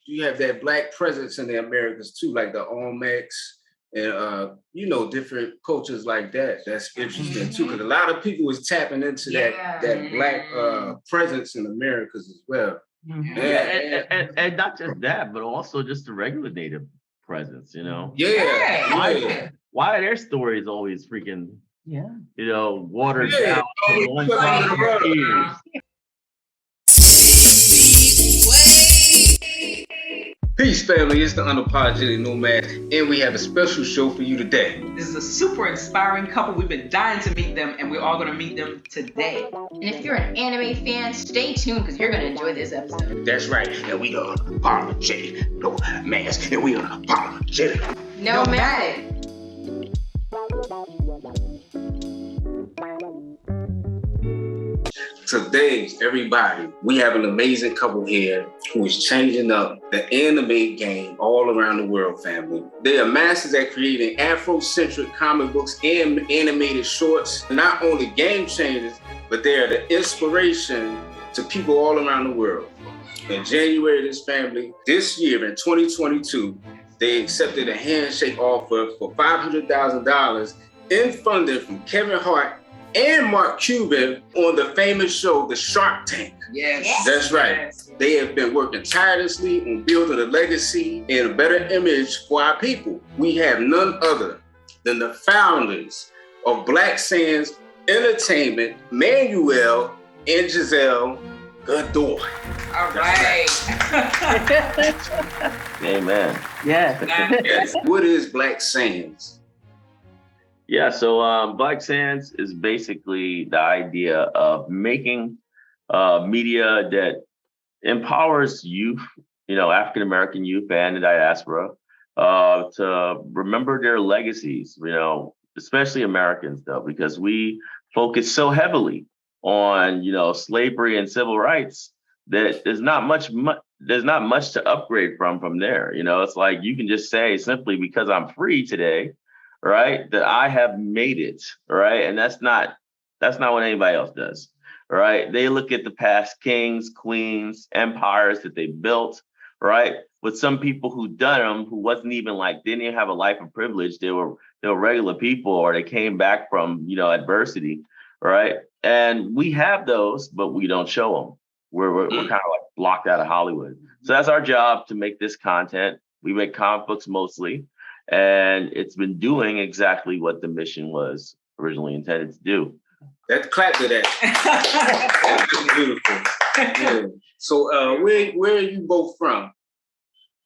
you have that Black presence in the Americas too, like the Olmecs and different cultures like that. That's interesting too, because a lot of people is tapping into that Black presence in Americas as well. And not just that, but also just the regular Native presence, Why are their stories always freaking watered down for 1,000 years? Peace, family. It's the Unapologetic Nomads, and we have a special show for you today. This is a super inspiring couple. We've been dying to meet them, and we're all going to meet them today. And if you're an anime fan, stay tuned because you're going to enjoy this episode. That's right. And we are Unapologetic Nomads, and we are Unapologetic Nomadic. Today, everybody, we have an amazing couple here who is changing up the anime game all around the world, family. They are masters at creating Afrocentric comic books and animated shorts. Not only game changers, but they are the inspiration to people all around the world. In January, this year in 2022, they accepted a handshake offer for $500,000 in funding from Kevin Hart and Mark Cuban on the famous show, The Shark Tank. Yes. That's right. Yes. They have been working tirelessly on building a legacy and a better image for our people. We have none other than the founders of Black Sands Entertainment, Manuel and Geiszel Godoy. All right. Amen. Yes. What is Black Sands? Yeah, so Black Sands is basically the idea of making media that empowers youth, African-American youth and the diaspora, to remember their legacies, especially Americans, though, because we focus so heavily on, slavery and civil rights that there's not much to upgrade from there. It's like you can just say simply because I'm free today, right, that I have made it, right? And that's not what anybody else does, right? They look at the past kings, queens, empires that they built, right? With some people who done them, who wasn't even didn't even have a life of privilege. They were regular people, or they came back from, adversity, right? And we have those, but we don't show them. We're kind of blocked out of Hollywood. So that's our job, to make this content. We make comic books mostly. And it's been doing exactly what the mission was originally intended to do. Let's clap to that. That's beautiful. Yeah. So where are you both from?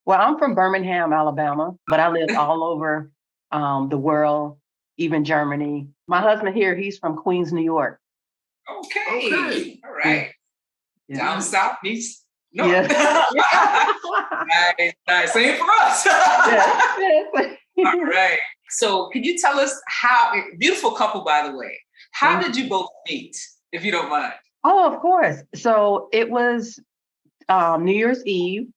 Well, I'm from Birmingham, Alabama, but I live all over the world, even Germany. My husband here, he's from Queens, New York. Okay. All right. Yeah. Down south, east. No. Yes. Nice. Same for us. Yes. All right. So could you tell us beautiful couple, by the way, how did you both meet, if you don't mind? Oh, of course. So it was New Year's Eve,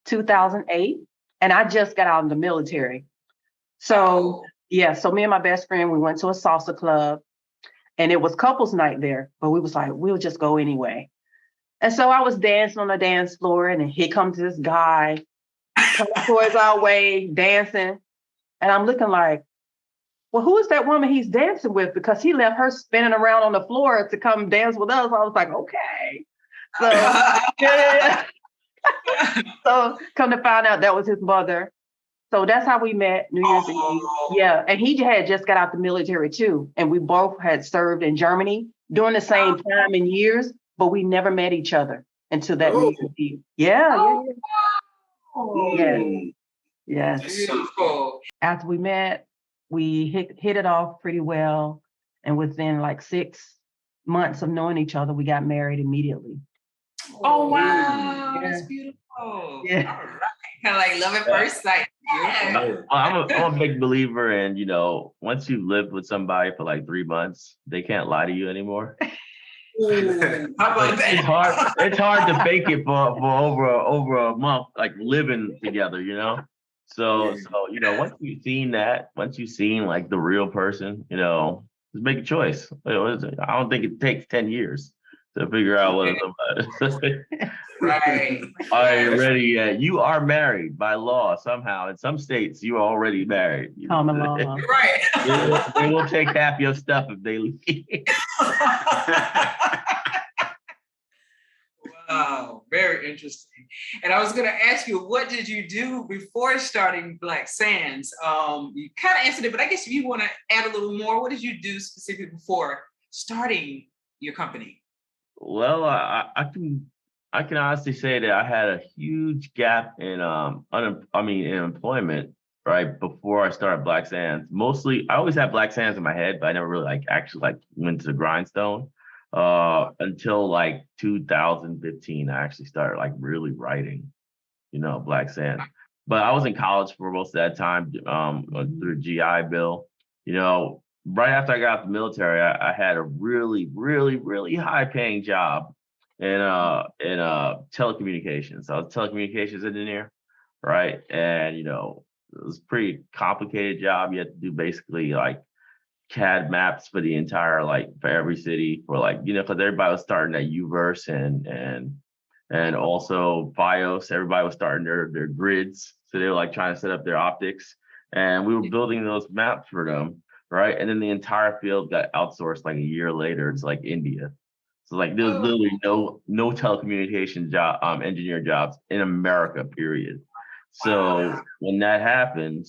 2008, and I just got out of the military. So, so me and my best friend, we went to a salsa club, and it was couples night there, but we was like, we'll just go anyway. And so I was dancing on the dance floor, and then here comes this guy coming towards our way, dancing. And I'm looking like, well, who is that woman he's dancing with? Because he left her spinning around on the floor to come dance with us. I was like, okay. So, so come to find out that was his mother. So that's how we met, New Year's Eve. Yeah, and he had just got out the military too. And we both had served in Germany during the same time and years, but we never met each other until that New Year's Eve. Yeah. Yes. Beautiful. After we met, we hit it off pretty well. And within 6 months of knowing each other, we got married immediately. Oh, wow. Yeah. That's beautiful. Yeah. All right. Kind of like love at first sight. Yeah. I'm a big believer in, once you've lived with somebody for 3 months, they can't lie to you anymore. How about that? It's hard to fake it for over a month, living together, So once you've seen the real person, just make a choice. I don't think it takes 10 years to figure out what somebody. Right. Are you ready yet? You are married by law somehow. In some states, you are already married. Common law. Right. They will take half your stuff if they leave. Wow, very interesting. And I was going to ask you, what did you do before starting Black Sands? You kind of answered it, but I guess if you want to add a little more, what did you do specifically before starting your company? Well, I can honestly say that I had a huge gap in in employment right before I started Black Sands. Mostly, I always had Black Sands in my head, but I never really actually went to the grindstone until like 2015. I actually started really writing, Black Sands. But I was in college for most of that time through GI Bill. Right after I got out the military, I had a really, really, really high paying job in telecommunications. I was a telecommunications engineer, right? And it was a pretty complicated job. You had to do basically CAD maps for the entire for every city for because everybody was starting at UVerse and also BIOS. Everybody was starting their grids, so they were trying to set up their optics, and we were building those maps for them. Right. And then the entire field got outsourced a year later. It's India. So there's literally no telecommunication job, engineer jobs in America, period. So when that happened,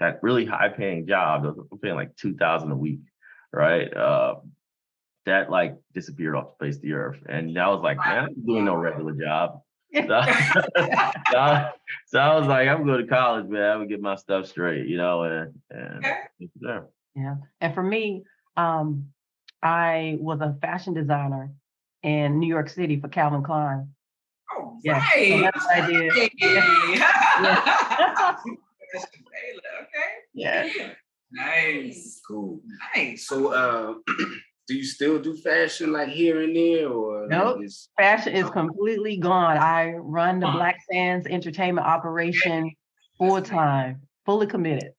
that really high paying job, I'm paying $2,000 a week, right? That disappeared off the face of the earth. And I was man, I'm doing no regular job. So I was I'm going to college, man. I'm gonna get my stuff straight, and yeah. Yeah. And for me, I was a fashion designer in New York City for Calvin Klein. Oh, yeah. Right. So that's what I did. Okay. Yeah. Nice. Cool. Nice. So do you still do fashion here and there, or nope? Fashion is completely gone. I run the Black Sands entertainment operation full time, fully committed.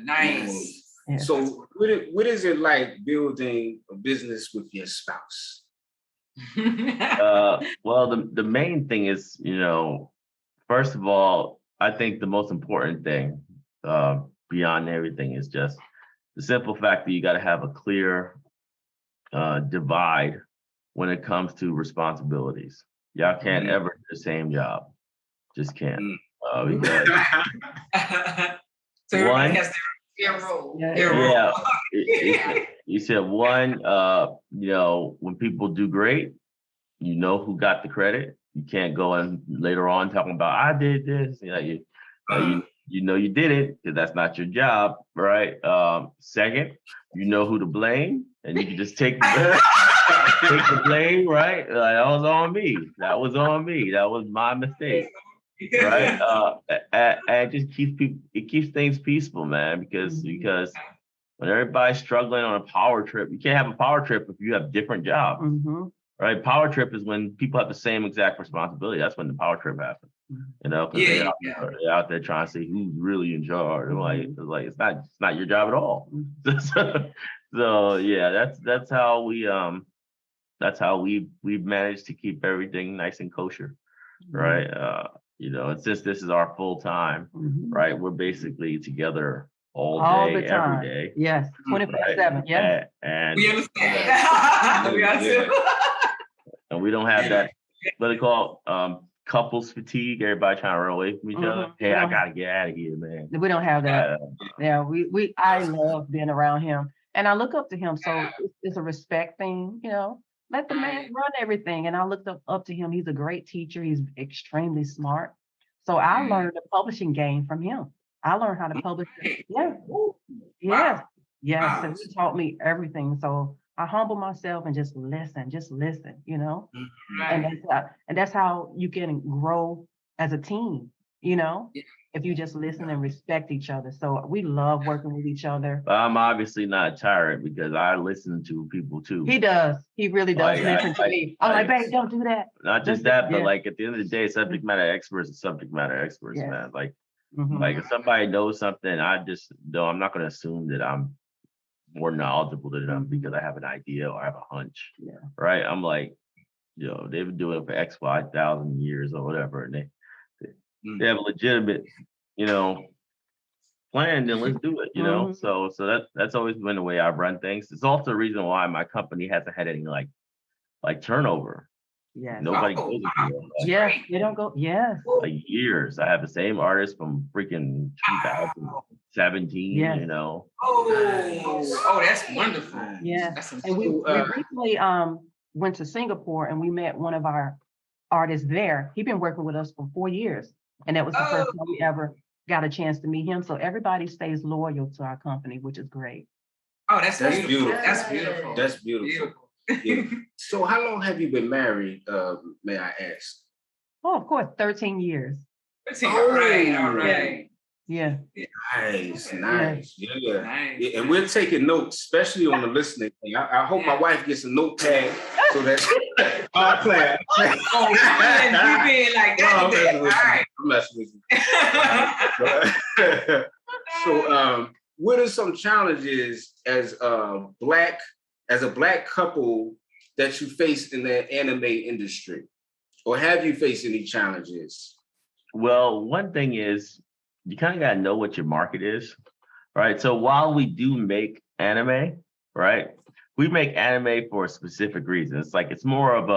Nice. Yeah. So what is it like building a business with your spouse? Well, the main thing is, first of all, I think the most important thing beyond everything is just the simple fact that you got to have a clear divide when it comes to responsibilities. Y'all can't ever do the same job. Just can't. Because so everybody has their role. Yeah. You said one, when people do great, who got the credit. You can't go in later on talking about I did this. You did it because that's not your job, right? Second, who to blame, and you can just take the blame, right? That was on me. That was my mistake, right? And it just keeps things peaceful, man. Because when everybody's struggling on a power trip, you can't have a power trip if you have different jobs. Right, power trip is when people have the same exact responsibility. That's when the power trip happens. Because they're out there trying to see who's really in charge. It's not your job at all. So yeah, that's how we've managed to keep everything nice and kosher, right? And since this is our full time, right, we're basically together all day, every day. Yes, 24/7. Yes, and we understand. We got to. And we don't have that, what they call couples fatigue. Everybody trying to run away from each other. Hey, I gotta get out of here, man. We don't have that. I love being around him, and I look up to him. So it's a respect thing, Let the man run everything. And I looked up to him. He's a great teacher. He's extremely smart. So I learned the publishing game from him. I learned how to publish. Yeah. Yes. Yes. And he taught me everything. So I humble myself and just listen, and that's how you can grow as a team, if you just listen and respect each other. So we love working with each other. I'm obviously not a tyrant because I listen to people too. He does. He really does listen to me. I'm babe, don't do that. Not just that, but at the end of the day, subject matter experts are subject matter experts, man. If somebody knows something, I'm not going to assume that I'm more knowledgeable than them because I have an idea or I have a hunch, right? I'm you know, they've been doing it for X, Y thousand years or whatever, and they have a legitimate, you know, plan, then let's do it, you know. So that's always been the way I've run things. It's also the reason why my company hasn't had any like turnover. Yes. Nobody goes anywhere. Yes, they don't go. Yes. Like years. I have the same artist from freaking 2017, you know. Oh, that's wonderful. Yeah. That's And we recently went to Singapore and we met one of our artists there. He'd been working with us for 4 years. And that was the first time we ever got a chance to meet him. So everybody stays loyal to our company, which is great. Oh, that's beautiful. That's beautiful. That's beautiful. Yeah. So how long have you been married, may I ask? Oh, of course, 13 years. All right. Yeah. Nice. Yeah. Nice. And we're taking notes, especially on the listening thing. I hope my wife gets a notepad so that our plan. Oh, you being like that today. All right. I'm messing with you. So, what are some challenges as a black couple that you face in the anime industry? Or have you faced any challenges? Well, one thing is you kind of got to know what your market is, right? So while we do make anime, right, we make anime for a specific reason. It's like it's more of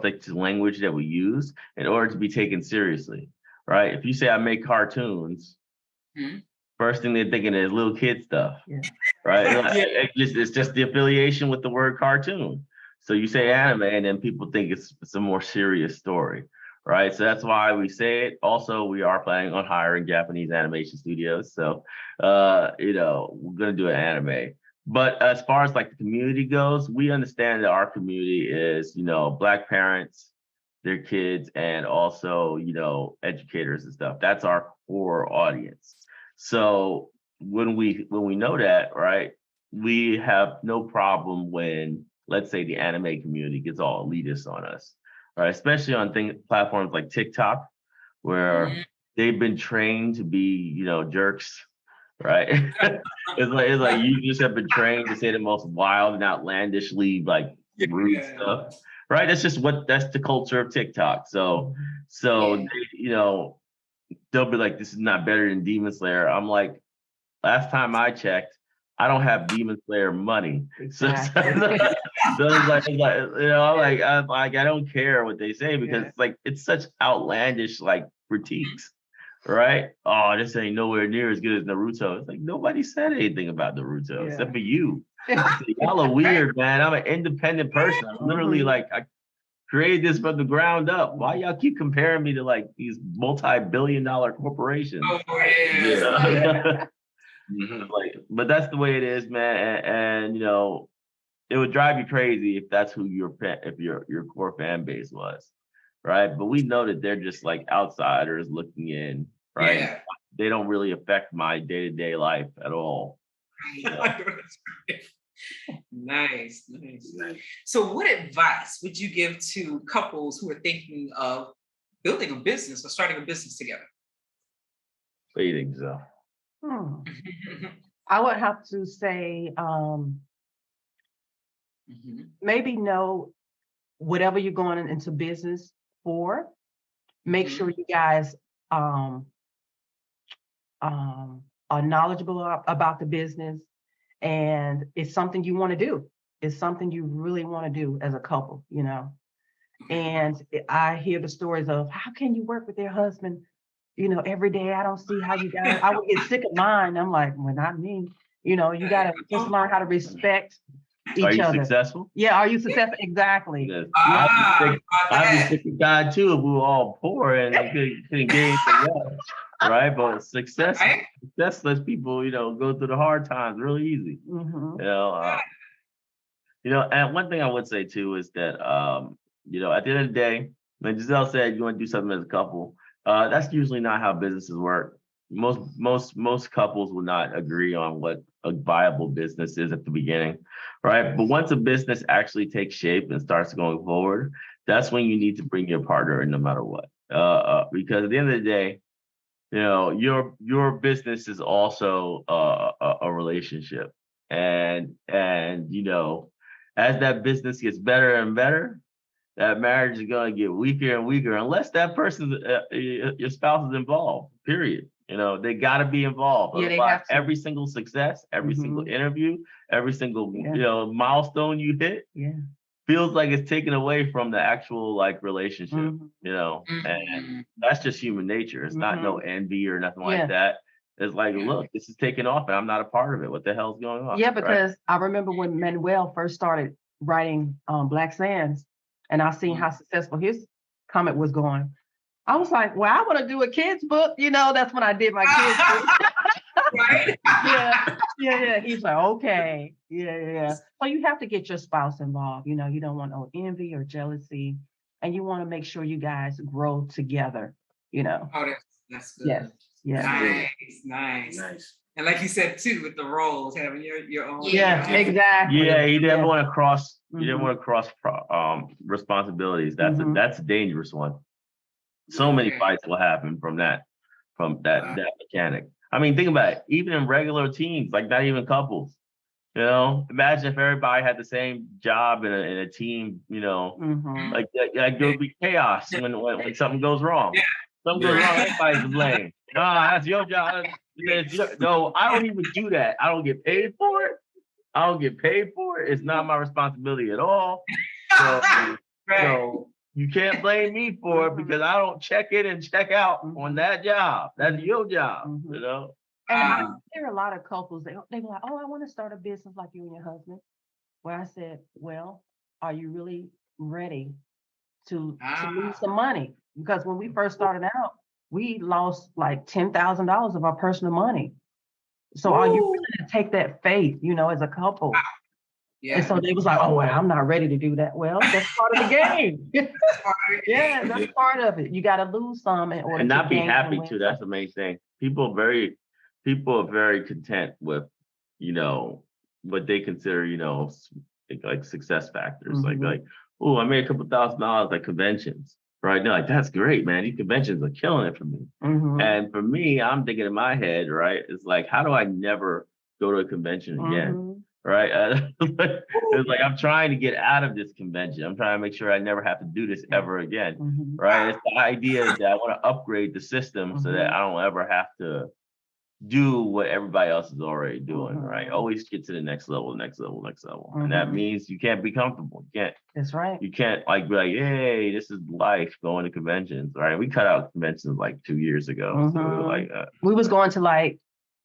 like the language that we use in order to be taken seriously, right? If you say I make cartoons, first thing they're thinking is little kid stuff, right? It's just the affiliation with the word cartoon. So you say anime, and then people think it's a more serious story, right? So that's why we say it. Also, we are planning on hiring Japanese animation studios. So, you know, we're going to do an anime. But as far as like the community goes, we understand that our community is, you know, Black parents, their kids, and also, you know, educators and stuff. That's our core audience. So when we know that, right, we have no problem when, let's say, the anime community gets all elitist on us, right? Especially on platforms like TikTok, where they've been trained to be, you know, jerks, right? it's like you just have been trained to say the most wild and outlandishly like rude stuff, right? That's the culture of TikTok. So they, you know, they'll be like, this is not better than Demon Slayer. I'm like, last time I checked, I don't have Demon Slayer money. Exactly. So it's like, you know, I'm like, I don't care what they say because it's like, it's such outlandish like critiques, right? Oh, this ain't nowhere near as good as Naruto. It's like, nobody said anything about Naruto except for you. Y'all are weird, man. I'm an independent person. I'm literally like, I created this from the ground up. Why y'all keep comparing me to like these multi-billion-dollar corporations? Like, but that's the way it is, man. And you know, it would drive you crazy if that's who your core fan base was, right? But we know that they're just like outsiders looking in, right? Yeah. They don't really affect my day-to-day life at all. You know? Nice. So what advice would you give to couples who are thinking of building a business or starting a business together? What do you think, so? I would have to say, maybe know whatever you're going into business for. Make sure you guys are knowledgeable about the business, and it's something you want to do. It's something you really want to do as a couple, you know. And I hear the stories of how can you work with your husband, you know, every day. I don't see how you guys. I would get sick of mine. I'm like, well, not me. You know, you gotta just learn how to respect each other. Are you successful? Yeah, are you successful? Exactly. I'd be sick of God too if we were all poor and couldn't get anything else, right? But success lets people, you know, go through the hard times really easy. You know, and one thing I would say too is that, you know, at the end of the day, when Geiszel said you want to do something as a couple, that's usually not how businesses work. Most couples will not agree on what a viable business is at the beginning, right? But once a business actually takes shape and starts going forward, that's when you need to bring your partner in no matter what. Because at the end of the day, you know, your business is also a relationship. And you know, as that business gets better and better, that marriage is going to get weaker and weaker unless that person, your spouse, is involved. Period. You know, they got to be involved. Yeah, they Otherwise, have to. every single success, every single interview, every single milestone you hit, feels like it's taken away from the actual like relationship. You know, and that's just human nature. It's not no envy or nothing like that. It's like, look, this is taking off, and I'm not a part of it. What the hell's going on? Yeah, because I remember when Manuel first started writing Black Sands, and I seen how successful his comic was going. I was like, well, I want to do a kid's book. You know, that's when I did my kids' book. Right? Yeah. He's like, okay. Yeah. So you have to get your spouse involved. You know, you don't want no envy or jealousy. And you want to make sure you guys grow together, you know. Oh, that's good. Yeah. Nice. And like you said too, with the roles, having your own. Yeah, exactly. Yeah, you didn't want to cross. You didn't want to cross responsibilities. That's a dangerous one. So many fights will happen from that mechanic. I mean, think about it. Even in regular teams, like not even couples. You know, imagine if everybody had the same job in a team. You know, like there would be chaos when something goes wrong. Something goes wrong, everybody's to blame. That's your job. No, I don't even do that. I don't get paid for it. It's not my responsibility at all. So you can't blame me for it because I don't check in and check out on that job. That's your job, you know? And there are a lot of couples, they be like, oh, I want to start a business like you and your husband. Where I said, well, are you really ready to lose some money? Because when we first started out, we lost like $10,000 of our personal money. So are you willing to take that faith, you know, as a couple? Yeah. And so they was like, oh, well, I'm not ready to do that. Well, that's part of the game. That's part of it. You got to lose some in order and not to be happy too. That's the main thing. People are very content with, you know, what they consider, you know, like success factors. Like, oh, I made a couple $1,000 at conventions. Right now, like, that's great, man. These conventions are killing it for me. And for me, I'm thinking in my head, right? It's like, how do I never go to a convention again? Right? It's like, I'm trying to get out of this convention. I'm trying to make sure I never have to do this ever again. Right? It's the idea that I want to upgrade the system so that I don't ever have to do what everybody else is already doing, right? Always get to the next level. And that means you can't be comfortable. You can't. That's right. You can't like be like, hey, this is life, going to conventions, right? We cut out conventions like 2 years ago. So we were like, we was going to like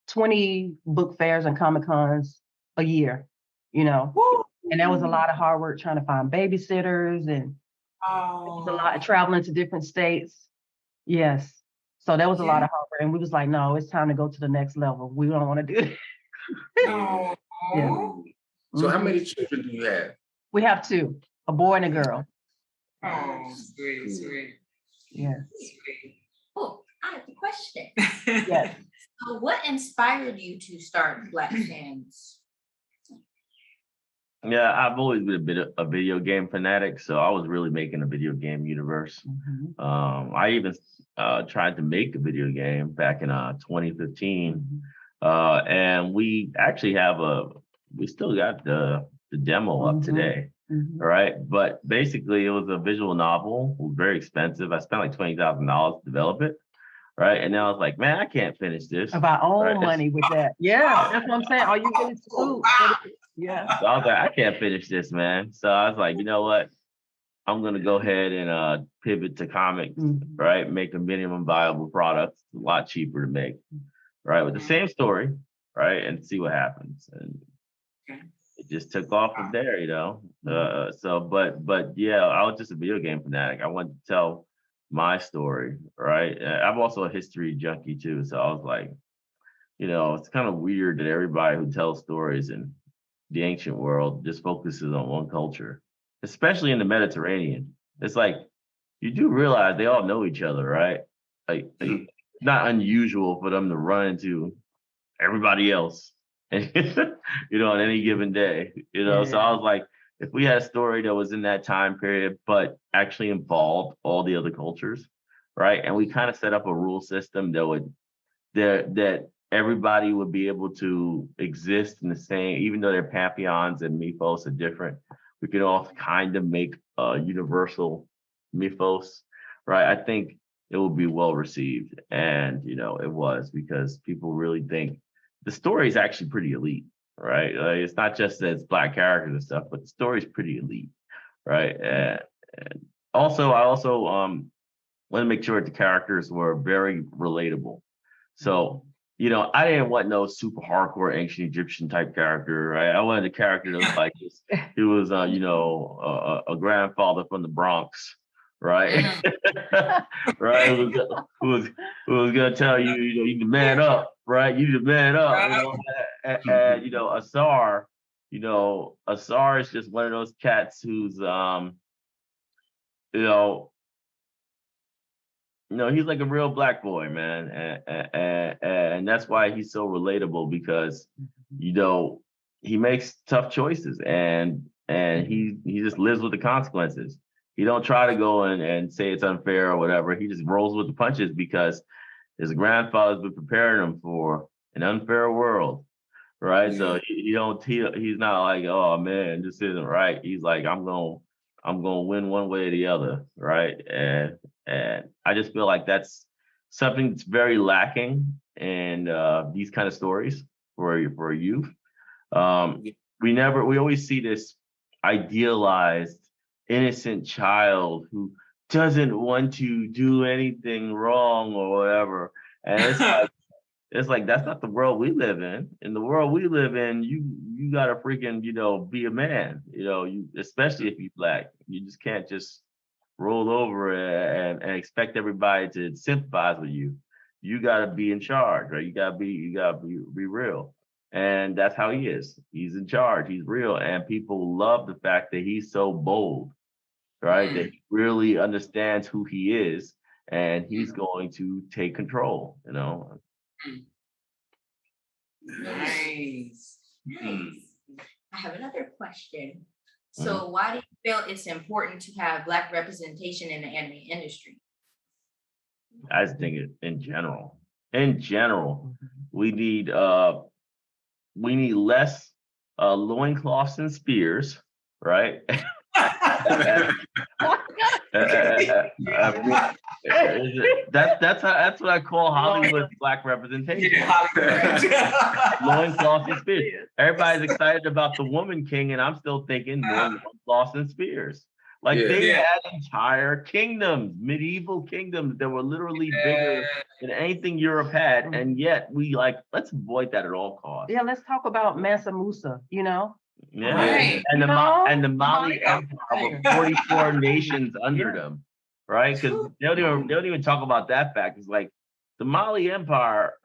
20 book fairs and Comic-Cons a year, you know. And that was a lot of hard work trying to find babysitters and it was a lot of traveling to different states. Yes. So that was a lot of hard work. And we was like, no, it's time to go to the next level. We don't want to do it. So how many children do you have? We have 2, a boy and a girl. Oh, sweet. Yeah. Oh, I have a question. Yes. So what inspired you to start Black Sands? Yeah, I've always been a bit of a video game fanatic, so I was really making a video game universe. I even tried to make a video game back in 2015, and we actually we still got the demo up today, right? But basically, it was a visual novel. It was very expensive. I spent like $20,000 to develop it. Right. And then I was like, man, I can't finish this. Of our own money with that. Yeah, that's what I'm saying. Are you really screwed? Yeah. So I was like, I can't finish this, man. So I was like, you know what? I'm going to go ahead and pivot to comics, right? Make a minimum viable product, a lot cheaper to make, right? With the same story, right? And see what happens. And it just took off from there, you know? But yeah, I was just a video game fanatic. I wanted to tell my story, right? I'm also a history junkie too. So I was like, you know, it's kind of weird that everybody who tells stories in the ancient world just focuses on one culture, especially in the Mediterranean. It's like, you do realize they all know each other, right? Like it's not unusual for them to run into everybody else, and you know, on any given day, you know. So I was like, if we had a story that was in that time period, but actually involved all the other cultures, right? And we kind of set up a rule system that everybody would be able to exist in the same, even though their pantheons and mythos are different, we can all kind of make a universal mythos, right? I think it will be well received. And, it was, because people really think the story is actually pretty elite, right? Like, it's not just that it's Black characters and stuff, but the story is pretty elite, right? And also, I also want to make sure that the characters were very relatable. So, I didn't want no super hardcore ancient Egyptian type character, right? I wanted a character that was like this. He was, a grandfather from the Bronx, right? Right? Who was gonna tell you, you need to man up, right? You need to man up, and Asar, Asar is just one of those cats who's, he's like a real Black boy, man, and that's why he's so relatable, because he makes tough choices, and he just lives with the consequences. He don't try to go and say it's unfair or whatever. He just rolls with the punches, because his grandfather's been preparing him for an unfair world, right? Yeah. So he's not like, oh man, this isn't right. He's like, I'm gonna win one way or the other, right? And I just feel like that's something that's very lacking in these kind of stories for youth. We always see this idealized innocent child who doesn't want to do anything wrong or whatever, and it's like that's not the world we live in. In the world we live in, you gotta freaking be a man. You, especially if you're Black, you just can't just roll over and expect everybody to sympathize with you. You gotta be in charge, right? You gotta be real, and that's how he is. He's in charge. He's real, and people love the fact that he's so bold, right? That he really understands who he is, and he's going to take control. Nice. I have another question. So why do you feel it's important to have Black representation in the anime industry? I just think it in general, we need less loincloths and spears, right? That's what I call Hollywood Black representation. Loincloths and spears. Everybody's excited about the Woman King, and I'm still thinking more loincloths and spears. Like they had entire kingdoms, medieval kingdoms that were literally bigger than anything Europe had, and yet let's avoid that at all costs. Yeah, let's talk about Mansa Musa. Yeah, right. and the Mali Empire with 44 nations under them, right? Because they don't even talk about that fact. It's like the Mali Empire,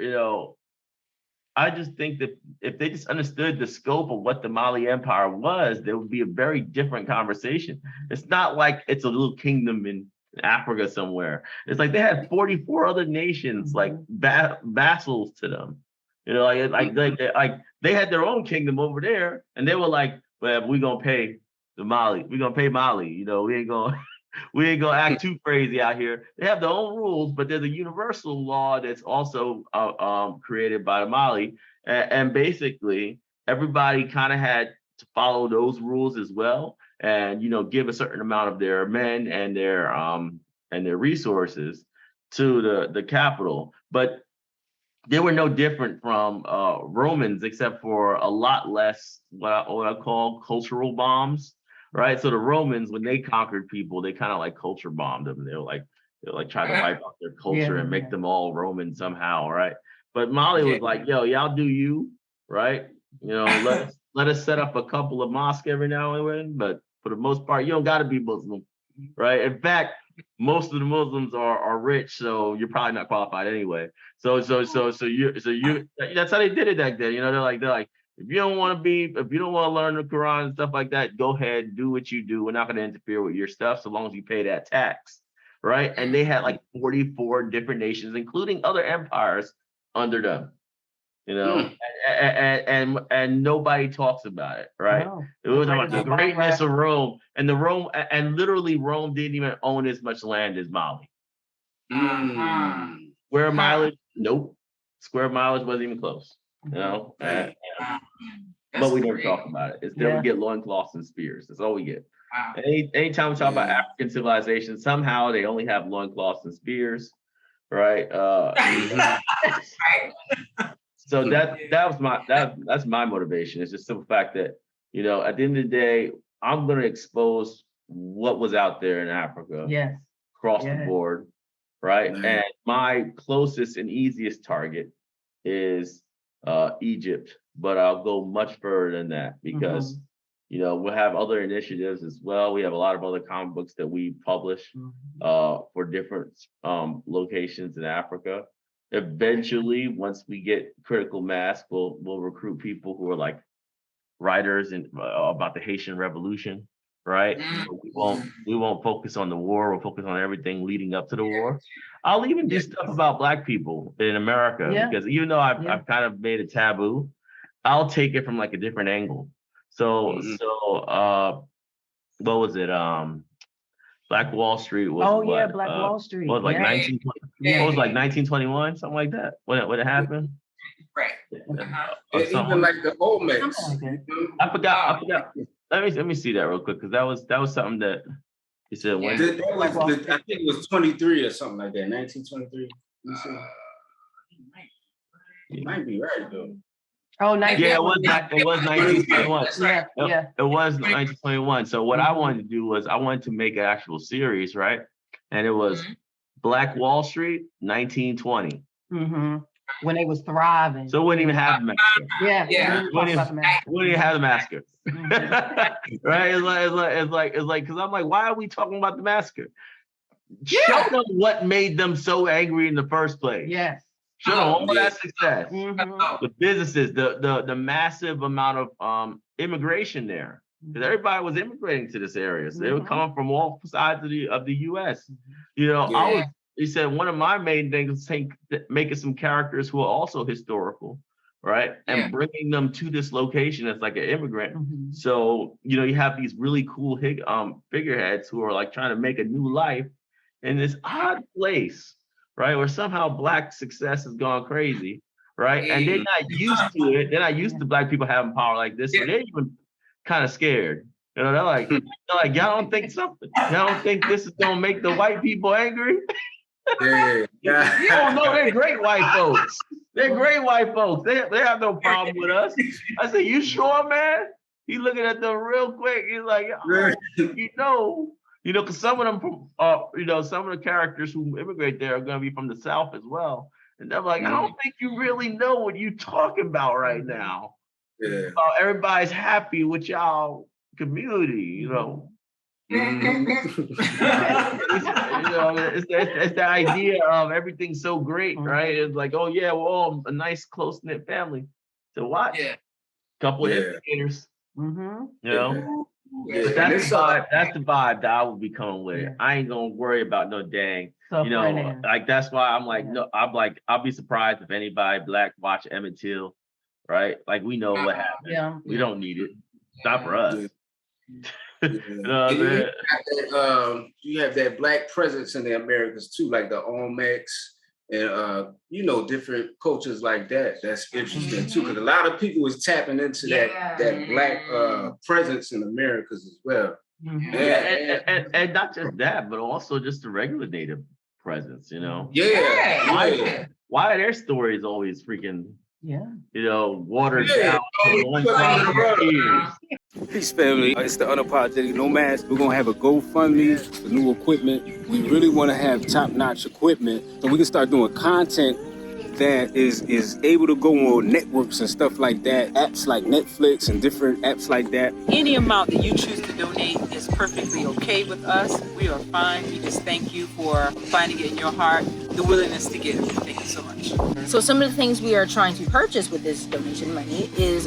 I just think that if they just understood the scope of what the Mali Empire was, there would be a very different conversation. It's not like it's a little kingdom in Africa somewhere. It's like they had 44 other nations, like vassals to them. They had their own kingdom over there, and they were like, "Well, we're gonna pay Mali. We ain't gonna act too crazy out here." They have their own rules, but there's a universal law that's also created by the Mali, and basically everybody kind of had to follow those rules as well, and give a certain amount of their men and their resources to the capital, but they were no different from Romans, except for a lot less what I call cultural bombs, right? So the Romans, when they conquered people, they kind of like culture bombed them. They were like try to wipe out their culture and make them all Roman somehow, right? But Mali was like, yo, y'all do you, right? Let us set up a couple of mosques every now and then, but for the most part, you don't got to be Muslim, right? In fact, most of the Muslims are rich, so you're probably not qualified anyway. So you that's how they did it back then. They're like, if you don't want to learn the Quran and stuff like that, go ahead, do what you do. We're not going to interfere with your stuff so long as you pay that tax, right? And they had like 44 different nations, including other empires under them. And nobody talks about it, right? No. It was about the greatness of Rome, and literally Rome didn't even own as much land as Mali. Square mileage, nope. Square mileage wasn't even close. That's but we never great. talk about it. Instead, we get loincloths and spears. That's all we get. Wow. Anytime we talk about African civilization, somehow they only have loincloths and spears, right? So that's my motivation. It's just the simple fact that, you know, at the end of the day, I'm going to expose what was out there in Africa, across the board, right? Nice. And my closest and easiest target is Egypt, but I'll go much further than that because, you know, we'll have other initiatives as well. We have a lot of other comic books that we publish for different locations in Africa. Eventually, once we get critical mass, we'll recruit people who are like writers and about the Haitian Revolution, right? So we won't focus on the war. We'll focus on everything leading up to the war. I'll even do stuff about Black people in America because even though I've kind of made it taboo, I'll take it from like a different angle. So what was it? Black Wall Street was Black Wall Street. What was like 1920? What was like 1921, something like that? When it happened? Right. Even like the Olmecs. I forgot. Let me see that real quick because that was something that he said. I think it was 23 or something like that. 1923. You might be right though. Oh, it was 1921. It was 1921. So what I wanted to do was I wanted to make an actual series, right? And it was Black Wall Street, 1920. When they was thriving. So it wouldn't even have the massacre. Wouldn't even have the massacre. Right? It's like because I'm like, why are we talking about the massacre? Show them what made them so angry in the first place. Yes. Show them all that success. The businesses, the massive amount of immigration there. Because everybody was immigrating to this area. So they were coming from all sides of the US. You know, he said one of my main things is making some characters who are also historical, right? And bringing them to this location as like an immigrant. So, you know, you have these really cool figureheads who are like trying to make a new life in this odd place, right? Where somehow Black success has gone crazy, right? And they're not used to it. They're not used to Black people having power like this. So they're even kind of scared. You know, they're like, y'all don't think y'all don't think this is gonna make the white people angry? Oh no, they're great white folks. They're great white folks. They have no problem with us. I said, you sure, man? He looking at them real quick. He's like, you know, because some of them some of the characters who immigrate there are gonna be from the South as well. And they're like, I don't think you really know what you're talking about right now. Everybody's happy with y'all community, you know. It's the idea of everything's so great, right? It's like, oh yeah, we're all a nice close-knit family. So what? Couple of indicators. You know? But that's the vibe that I will be coming with. I ain't gonna worry about no dang. You know, like that's why I'm like, no, I'm like, I'll be surprised if anybody Black watch Emmett Till, right? Like we know what happened. We don't need it. It's not for us. You have that Black presence in the Americas too, like the Olmecs and you know, different cultures like that. That's interesting too, because a lot of people was tapping into that Black presence in the Americas as well. And not just that, but also just the regular Native presence. You know, why are their stories always freaking watered down? Peace, family. It's the Unapologetic Nomads. We're going to have a GoFundMe for new equipment. We really want to have top-notch equipment so we can start doing content that is able to go on networks and stuff like that, apps like Netflix and different apps like that. Any amount that you choose to donate is perfectly okay with us. We are fine. We just thank you for finding it in your heart, the willingness to give. Thank you so much. So some of the things we are trying to purchase with this donation money is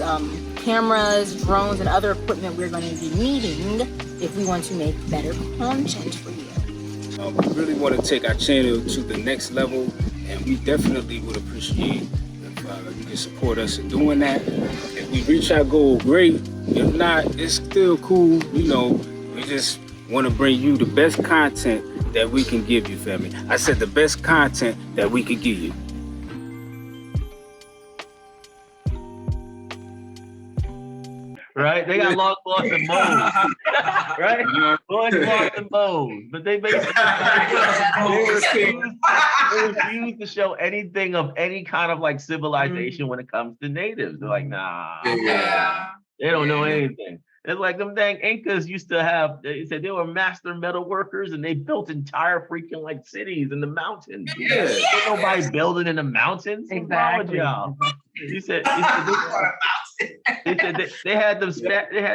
cameras, drones, and other equipment we're going to be needing if we want to make better content for you. We really want to take our channel to the next level, and we definitely would appreciate if you can support us in doing that. If we reach our goal, great. If not, it's still cool. You know, we just want to bring you the best content that we can give you, family. I said the best content that we can give you. right? They got long lost in modes, right? Long lost in modes, but they basically they refuse to show anything of any kind of like civilization when it comes to natives. They're like, nah, they don't know anything. It's like them dang Incas used to have, they said they were master metal workers and they built entire freaking like cities in the mountains. Ain't nobody building in the mountains. What's wrong with y'all? He said they had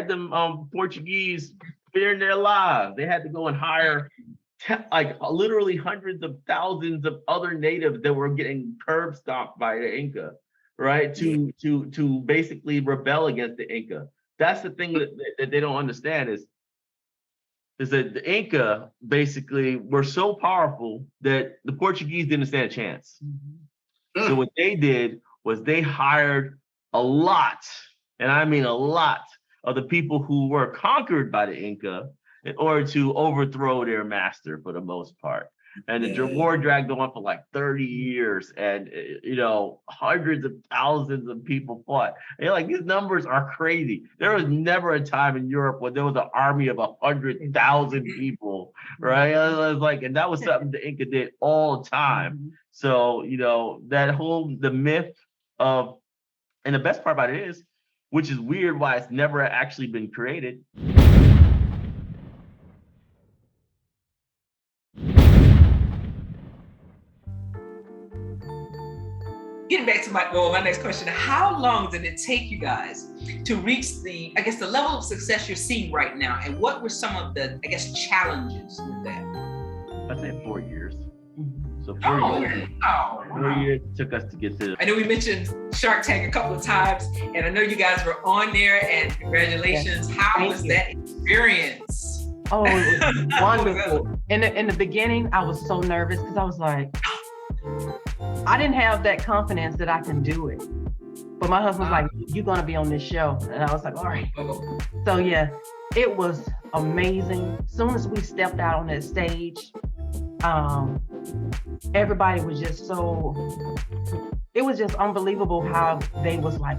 them Portuguese fearing their lives. They had to go and hire like literally hundreds of thousands of other natives that were getting curb stomped by the Inca, right? To basically rebel against the Inca. That's the thing that they don't understand is that the Inca basically were so powerful that the Portuguese didn't stand a chance. So what they did was they hired a lot, and I mean a lot, of the people who were conquered by the Inca in order to overthrow their master for the most part. And the war dragged on for like 30 years, and hundreds of thousands of people fought. And you're like, these numbers are crazy. There was never a time in Europe where there was an army of 100,000 people, right? It was like, and that was something the Inca did all the time. So, the myth of, and the best part about it is, which is weird why it's never actually been created. Getting back to my next question, how long did it take you guys to reach the level of success you're seeing right now? And what were some of the, challenges with that? I'd say 4 years. So 4 years. Wow. 4 years took us to get to. I know we mentioned Shark Tank a couple of times, and I know you guys were on there, and congratulations. Yes. How was that experience? Oh, it was wonderful. In the beginning, I was so nervous because I was like, I didn't have that confidence that I can do it. But my husband was like, you're going to be on this show. And I was like, all right. So yeah, it was amazing. As soon as we stepped out on that stage, everybody was just it was just unbelievable how they was like,